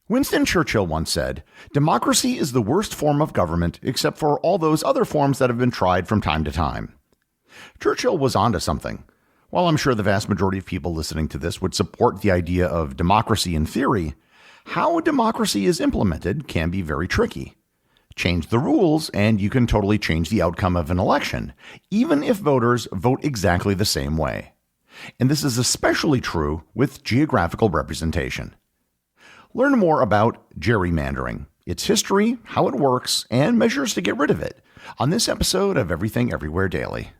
Winston Churchill once said, "Democracy is the worst form of government except for all those other forms that have been tried from time to time." Churchill was onto something. While I'm sure the vast majority of people listening to this would support the idea of democracy in theory, how democracy is implemented can be very tricky. Change the rules and you can totally change the outcome of an election, even if voters vote exactly the same way. And this is especially true with geographical representation. Learn more about gerrymandering, its history, how it works, and measures to get rid of it on this episode of Everything Everywhere Daily.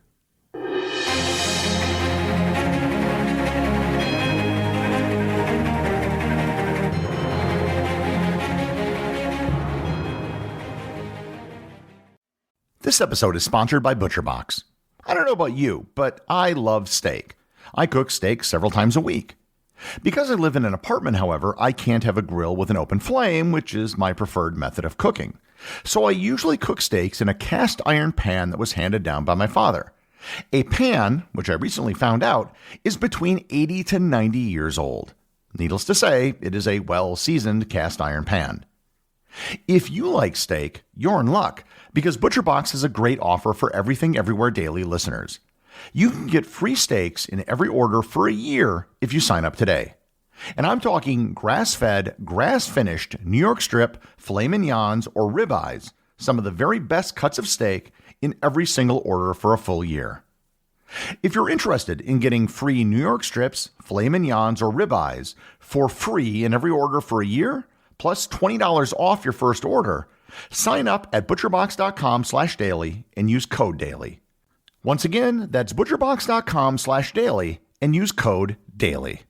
This episode is sponsored by ButcherBox. I don't know about you, but I love steak. I cook steak several times a week. Because I live in an apartment, however, I can't have a grill with an open flame, which is my preferred method of cooking. So I usually cook steaks in a cast iron pan that was handed down by my father. A pan, which I recently found out, is between 80 to 90 years old. Needless to say, it is a well-seasoned cast iron pan. If you like steak, you're in luck, because ButcherBox has a great offer for Everything Everywhere Daily listeners. You can get free steaks in every order for a year if you sign up today. And I'm talking grass-fed, grass-finished New York strip, filet mignons, or ribeyes, some of the very best cuts of steak in every single order for a full year. If you're interested in getting free New York strips, filet mignons, or ribeyes for free in every order for a year, plus $20 off your first order, sign up at butcherbox.com/daily and use code DAILY. Once again, that's butcherbox.com/daily and use code DAILY.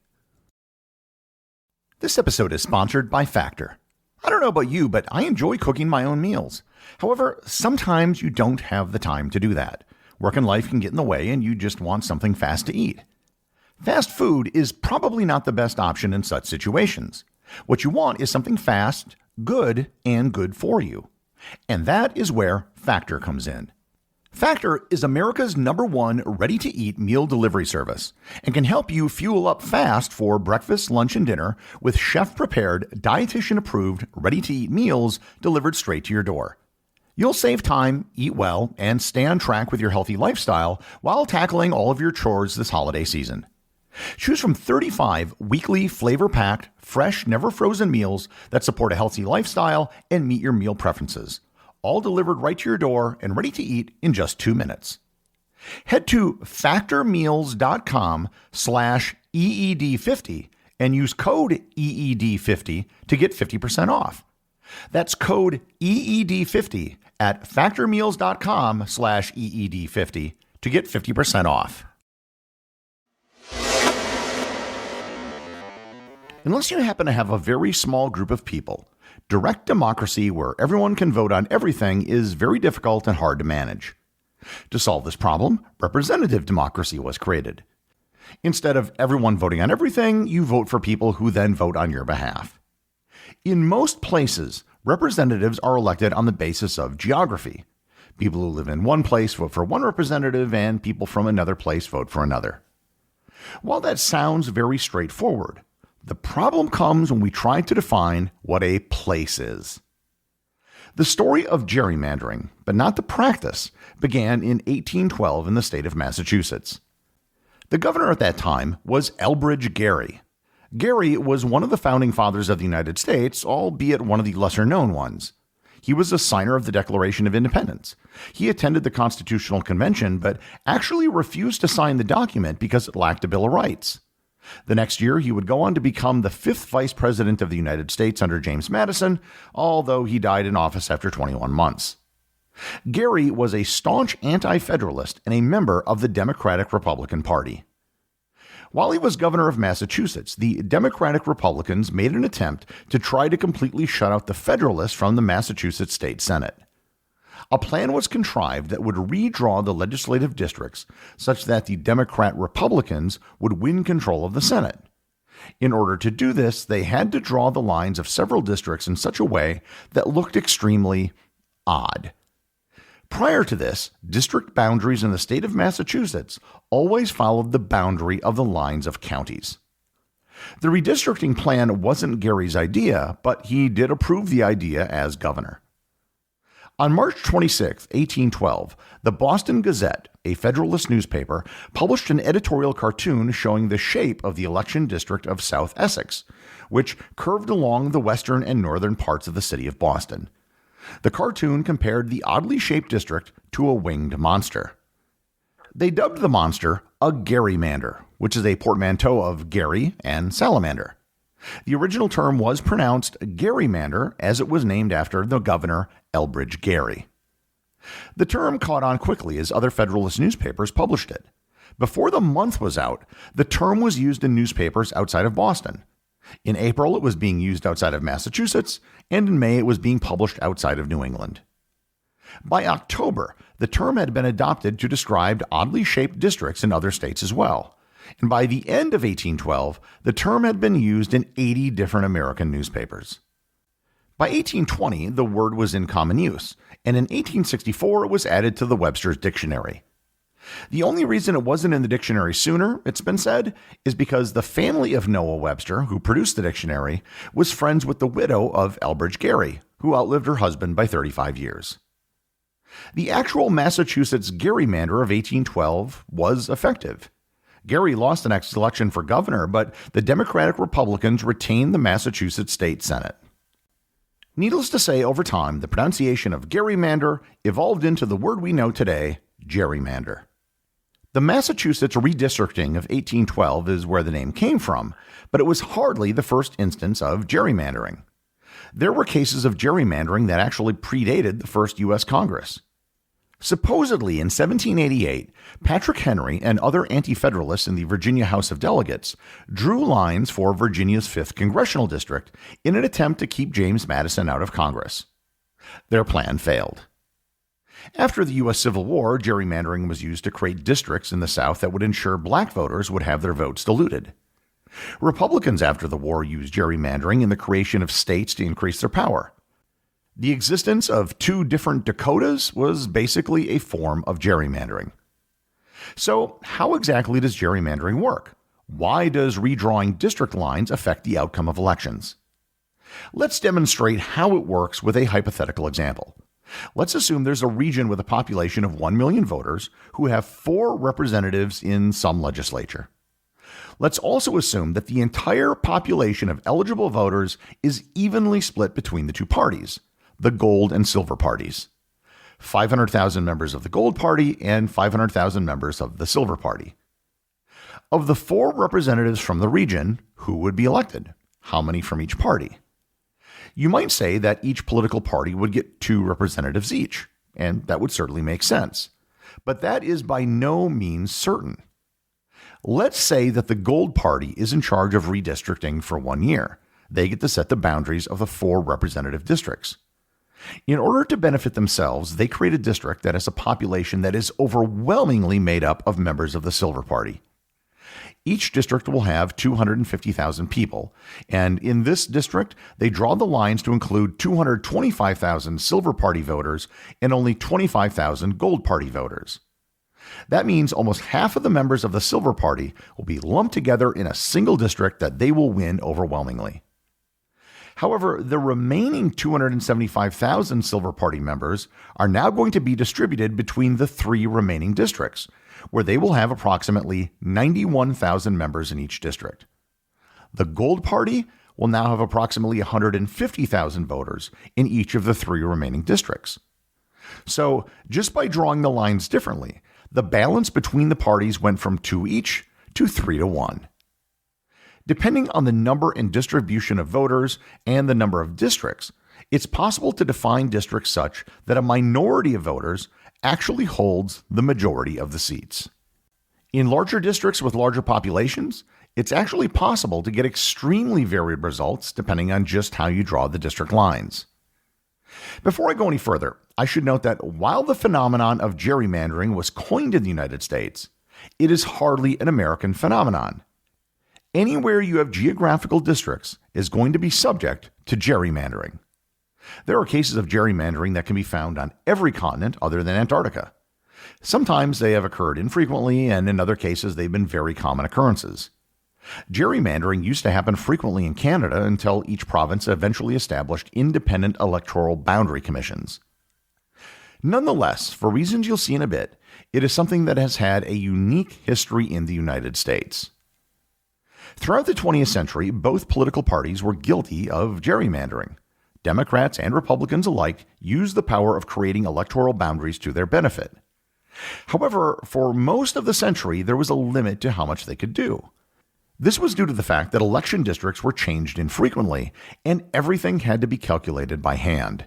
This episode is sponsored by Factor. I don't know about you, but I enjoy cooking my own meals. However, sometimes you don't have the time to do that. Work and life can get in the way and you just want something fast to eat. Fast food is probably not the best option in such situations. What you want is something fast, good, and good for you. And that is where Factor comes in. Factor is America's #1 ready-to-eat meal delivery service and can help you fuel up fast for breakfast, lunch, and dinner with chef-prepared, dietitian-approved, ready-to-eat meals delivered straight to your door. You'll save time, eat well, and stay on track with your healthy lifestyle while tackling all of your chores this holiday season. Choose from 35 weekly flavor-packed, fresh, never-frozen meals that support a healthy lifestyle and meet your meal preferences, all delivered right to your door and ready to eat in just 2 minutes. Head to factormeals.com/EED50 and use code EED50 to get 50% off. That's code EED50 at factormeals.com/EED50 to get 50% off. Unless you happen to have a very small group of people, direct democracy where everyone can vote on everything is very difficult and hard to manage. To solve this problem, representative democracy was created. Instead of everyone voting on everything, you vote for people who then vote on your behalf. In most places, representatives are elected on the basis of geography. People who live in one place vote for one representative, and people from another place vote for another. While that sounds very straightforward, the problem comes when we try to define what a place is. The story of gerrymandering, but not the practice, began in 1812 in the state of Massachusetts. The governor at that time was Elbridge Gerry. Gerry was one of the founding fathers of the United States, albeit one of the lesser-known ones. He was a signer of the Declaration of Independence. He attended the Constitutional Convention, but actually refused to sign the document because it lacked a Bill of Rights. The next year, he would go on to become the 5th Vice President of the United States under James Madison, although he died in office after 21 months. Gerry was a staunch anti-federalist and a member of the Democratic Republican Party. While he was governor of Massachusetts, the Democratic Republicans made an attempt to try to completely shut out the Federalists from the Massachusetts State Senate. A plan was contrived that would redraw the legislative districts such that the Democrat-Republicans would win control of the Senate. In order to do this, they had to draw the lines of several districts in such a way that looked extremely odd. Prior to this, district boundaries in the state of Massachusetts always followed the boundary of the lines of counties. The redistricting plan wasn't Gerry's idea, but he did approve the idea as governor. On March 26, 1812, the Boston Gazette, a Federalist newspaper, published an editorial cartoon showing the shape of the election district of South Essex, which curved along the western and northern parts of the city of Boston. The cartoon compared the oddly shaped district to a winged monster. They dubbed the monster a gerrymander, which is a portmanteau of Gerry and salamander. The original term was pronounced Gerrymander as it was named after the governor Elbridge Gerry. The term caught on quickly as other Federalist newspapers published it. Before the month was out, the term was used in newspapers outside of Boston. In April, it was being used outside of Massachusetts, and in May, it was being published outside of New England. By October, the term had been adopted to describe oddly shaped districts in other states as well. And by the end of 1812, the term had been used in 80 different American newspapers. By 1820, the word was in common use, and in 1864 it was added to the Webster's Dictionary. The only reason it wasn't in the dictionary sooner, it's been said, is because the family of Noah Webster, who produced the dictionary, was friends with the widow of Elbridge Gerry, who outlived her husband by 35 years. The actual Massachusetts gerrymander of 1812 was effective. Gerry lost the next election for governor, but the Democratic Republicans retained the Massachusetts State Senate. Needless to say, over time, the pronunciation of gerrymander evolved into the word we know today, gerrymander. The Massachusetts redistricting of 1812 is where the name came from, but it was hardly the first instance of gerrymandering. There were cases of gerrymandering that actually predated the first U.S. Congress. Supposedly, in 1788, Patrick Henry and other anti-federalists in the Virginia House of Delegates drew lines for Virginia's 5th congressional district in an attempt to keep James Madison out of Congress. Their plan failed. After the U.S. Civil War, gerrymandering was used to create districts in the South that would ensure black voters would have their votes diluted. Republicans after the war used gerrymandering in the creation of states to increase their power. The existence of 2 different Dakotas was basically a form of gerrymandering. So, how exactly does gerrymandering work? Why does redrawing district lines affect the outcome of elections? Let's demonstrate how it works with a hypothetical example. Let's assume there's a region with a population of 1 million voters who have 4 representatives in some legislature. Let's also assume that the entire population of eligible voters is evenly split between the 2 parties, the gold and silver parties. 500,000 members of the gold party and 500,000 members of the silver party. Of the 4 representatives from the region, who would be elected? How many from each party? You might say that each political party would get 2 representatives each, and that would certainly make sense. But that is by no means certain. Let's say that the gold party is in charge of redistricting for 1 year. They get to set the boundaries of the 4 representative districts. In order to benefit themselves, they create a district that has a population that is overwhelmingly made up of members of the Silver Party. Each district will have 250,000 people, and in this district, they draw the lines to include 225,000 Silver Party voters and only 25,000 Gold Party voters. That means almost half of the members of the Silver Party will be lumped together in a single district that they will win overwhelmingly. However, the remaining 275,000 Silver Party members are now going to be distributed between the 3 remaining districts, where they will have approximately 91,000 members in each district. The Gold Party will now have approximately 150,000 voters in each of the 3 remaining districts. So, just by drawing the lines differently, the balance between the parties went from 2 each to 3 to 1. Depending on the number and distribution of voters and the number of districts, it's possible to define districts such that a minority of voters actually holds the majority of the seats. In larger districts with larger populations, it's actually possible to get extremely varied results depending on just how you draw the district lines. Before I go any further, I should note that while the phenomenon of gerrymandering was coined in the United States, it is hardly an American phenomenon. Anywhere you have geographical districts is going to be subject to gerrymandering. There are cases of gerrymandering that can be found on every continent other than Antarctica. Sometimes they have occurred infrequently, and in other cases they've been very common occurrences. Gerrymandering used to happen frequently in Canada until each province eventually established independent electoral boundary commissions. Nonetheless, for reasons you'll see in a bit, it is something that has had a unique history in the United States. Throughout the 20th century, both political parties were guilty of gerrymandering. Democrats and Republicans alike used the power of creating electoral boundaries to their benefit. However, for most of the century, there was a limit to how much they could do. This was due to the fact that election districts were changed infrequently, and everything had to be calculated by hand.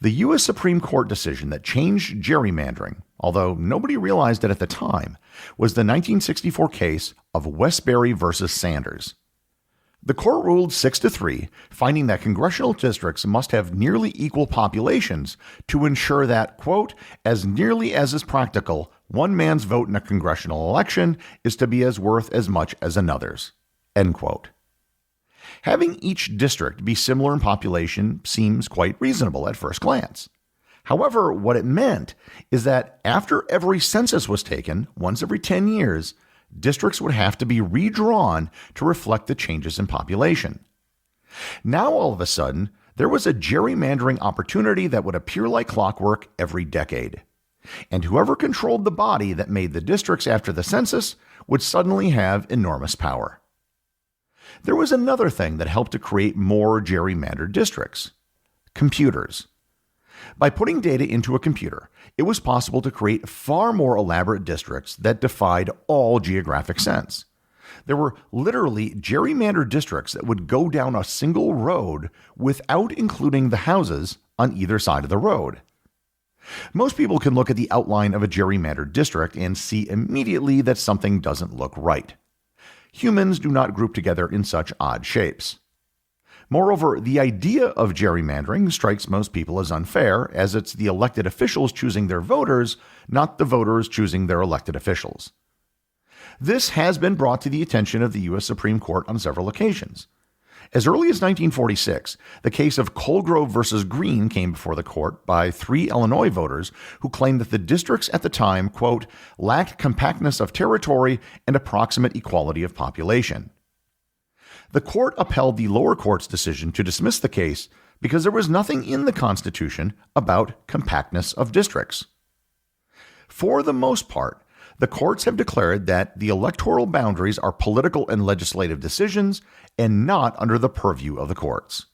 The U.S. Supreme Court decision that changed gerrymandering, although nobody realized it at the time, was the 1964 case of Westbury versus Sanders. The court ruled 6-3, finding that congressional districts must have nearly equal populations to ensure that, quote, as nearly as is practical, one man's vote in a congressional election is to be as worth as much as another's, end quote. Having each district be similar in population seems quite reasonable at first glance. However, what it meant is that after every census was taken, once every 10 years, districts would have to be redrawn to reflect the changes in population. Now, all of a sudden, there was a gerrymandering opportunity that would appear like clockwork every decade. And whoever controlled the body that made the districts after the census would suddenly have enormous power. There was another thing that helped to create more gerrymandered districts: computers. By putting data into a computer, it was possible to create far more elaborate districts that defied all geographic sense. There were literally gerrymandered districts that would go down a single road without including the houses on either side of the road. Most people can look at the outline of a gerrymandered district and see immediately that something doesn't look right. Humans do not group together in such odd shapes. Moreover, the idea of gerrymandering strikes most people as unfair, as it's the elected officials choosing their voters, not the voters choosing their elected officials. This has been brought to the attention of the U.S. Supreme Court on several occasions. As early as 1946, the case of Colgrove versus Green came before the court by 3 Illinois voters who claimed that the districts at the time, quote, lacked compactness of territory and approximate equality of population. The court upheld the lower court's decision to dismiss the case because there was nothing in the Constitution about compactness of districts. For the most part, the courts have declared that the electoral boundaries are political and legislative decisions and not under the purview of the courts.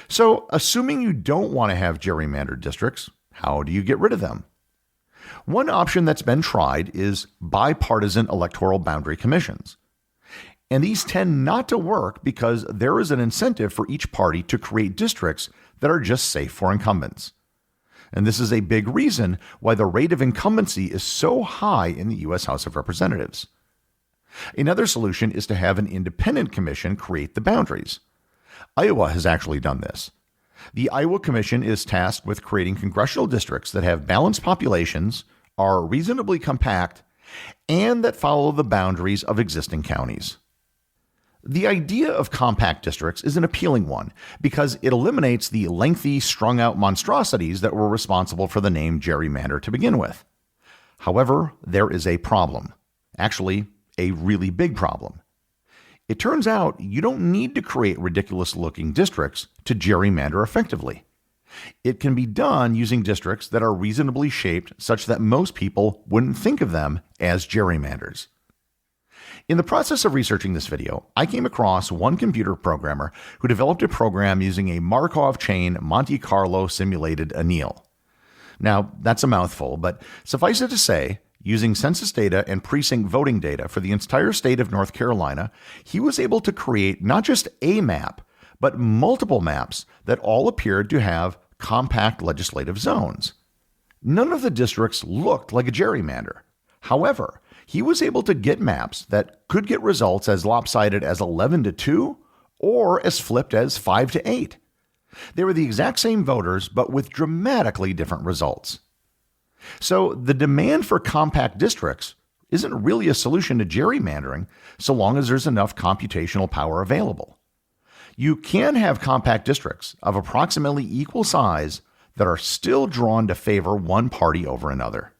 So, assuming you don't want to have gerrymandered districts, how do you get rid of them? One option that's been tried is bipartisan electoral boundary commissions. And these tend not to work because there is an incentive for each party to create districts that are just safe for incumbents. And this is a big reason why the rate of incumbency is so high in the U.S. House of Representatives. Another solution is to have an independent commission create the boundaries. Iowa has actually done this. The Iowa Commission is tasked with creating congressional districts that have balanced populations, are reasonably compact, and that follow the boundaries of existing counties. The idea of compact districts is an appealing one because it eliminates the lengthy, strung-out monstrosities that were responsible for the name gerrymander to begin with. However, there is a problem. Actually, a really big problem. It turns out you don't need to create ridiculous-looking districts to gerrymander effectively. It can be done using districts that are reasonably shaped such that most people wouldn't think of them as gerrymanders. In the process of researching this video, I came across one computer programmer who developed a program using a Markov chain Monte Carlo simulated anneal. Now, that's a mouthful, but suffice it to say, using census data and precinct voting data for the entire state of North Carolina, he was able to create not just a map, but multiple maps that all appeared to have compact legislative zones. None of the districts looked like a gerrymander. However, he was able to get maps that could get results as lopsided as 11-2 or as flipped as 5-8. They were the exact same voters, but with dramatically different results. So the demand for compact districts isn't really a solution to gerrymandering so long as there's enough computational power available. You can have compact districts of approximately equal size that are still drawn to favor one party over another.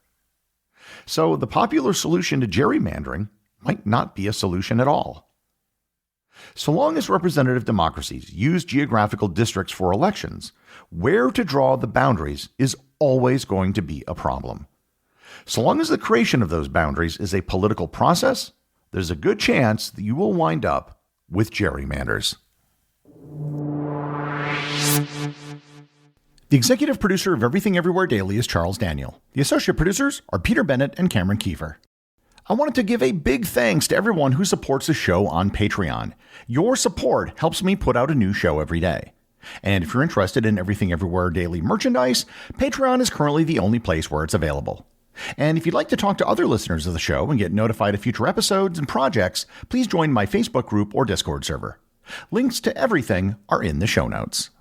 So the popular solution to gerrymandering might not be a solution at all. So long as representative democracies use geographical districts for elections, where to draw the boundaries is always going to be a problem. So long as the creation of those boundaries is a political process, there's a good chance that you will wind up with gerrymanders. The executive producer of Everything Everywhere Daily is Charles Daniel. The associate producers are Peter Bennett and Cameron Kieffer. I wanted to give a big thanks to everyone who supports the show on Patreon. Your support helps me put out a new show every day. And if you're interested in Everything Everywhere Daily merchandise, Patreon is currently the only place where it's available. And if you'd like to talk to other listeners of the show and get notified of future episodes and projects, please join my Facebook group or Discord server. Links to everything are in the show notes.